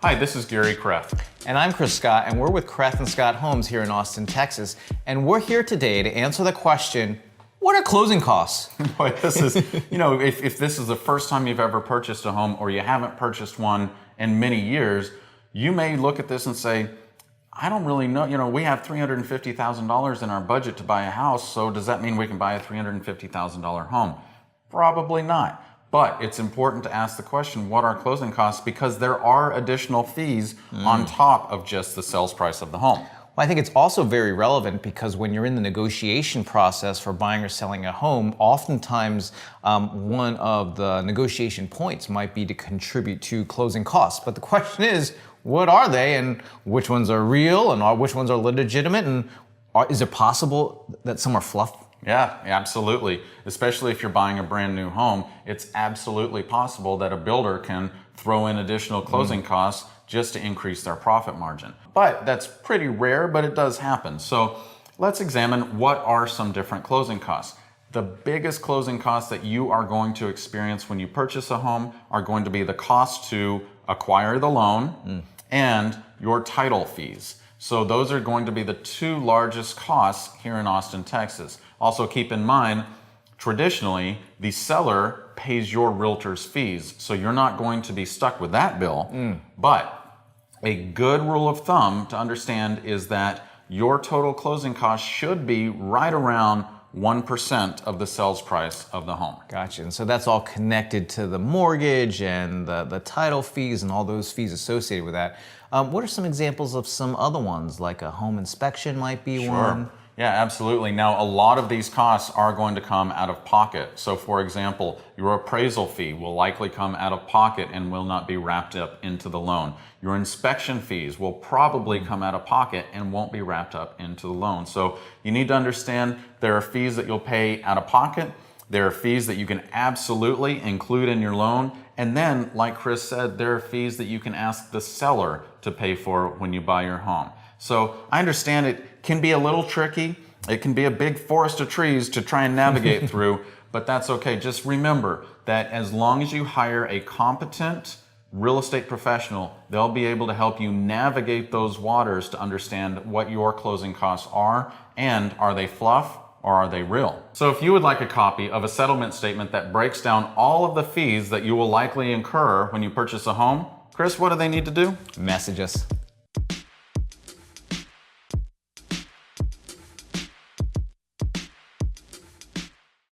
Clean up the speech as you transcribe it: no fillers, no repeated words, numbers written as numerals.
Hi, this is Garry Creath. And I'm Creath Scott, and we're with Creath Scott Homes here in Austin, Texas. And we're here today to answer the question, what are closing costs? Boy, this is, if this is the first time you've ever purchased a home or you haven't purchased one in many years, you may look at this and say, I don't really know, we have $350,000 in our budget to buy a house, so does that mean we can buy a $350,000 home? Probably not. But it's important to ask the question, what are closing costs? Because there are additional fees on top of just the sales price of the home. Well, I think it's also very relevant because when you're in the negotiation process for buying or selling a home, oftentimes one of the negotiation points might be to contribute to closing costs. But the question is, what are they and which ones are real and which ones are legitimate? And is it possible that some are fluff? Yeah, absolutely. Especially if you're buying a brand new home, it's absolutely possible that a builder can throw in additional closing costs just to increase their profit margin. But that's pretty rare, but it does happen. So let's examine what are some different closing costs. The biggest closing costs that you are going to experience when you purchase a home are going to be the cost to acquire the loan and your title fees. So those are going to be the two largest costs here in Austin, Texas. Also keep in mind, traditionally, the seller pays your realtor's fees, so you're not going to be stuck with that bill. But a good rule of thumb to understand is that your total closing cost should be right around 1% of the sales price of the home. Gotcha. And so that's all connected to the mortgage and the title fees and all those fees associated with that. What are some examples of some other ones, like a home inspection might be one? Yeah, absolutely. Now, a lot of these costs are going to come out of pocket. So, for example, your appraisal fee will likely come out of pocket and will not be wrapped up into the loan. Your inspection fees will probably come out of pocket and won't be wrapped up into the loan. So, you need to understand there are fees that you'll pay out of pocket. There are fees that you can absolutely include in your loan. And then, like Chris said, there are fees that you can ask the seller to pay for when you buy your home. So I understand it can be a little tricky. It can be a big forest of trees to try and navigate through, but that's okay. Just remember that as long as you hire a competent real estate professional, they'll be able to help you navigate those waters to understand what your closing costs are and are they fluff or are they real? So if you would like a copy of a settlement statement that breaks down all of the fees that you will likely incur when you purchase a home, Chris, what do they need to do? Message us.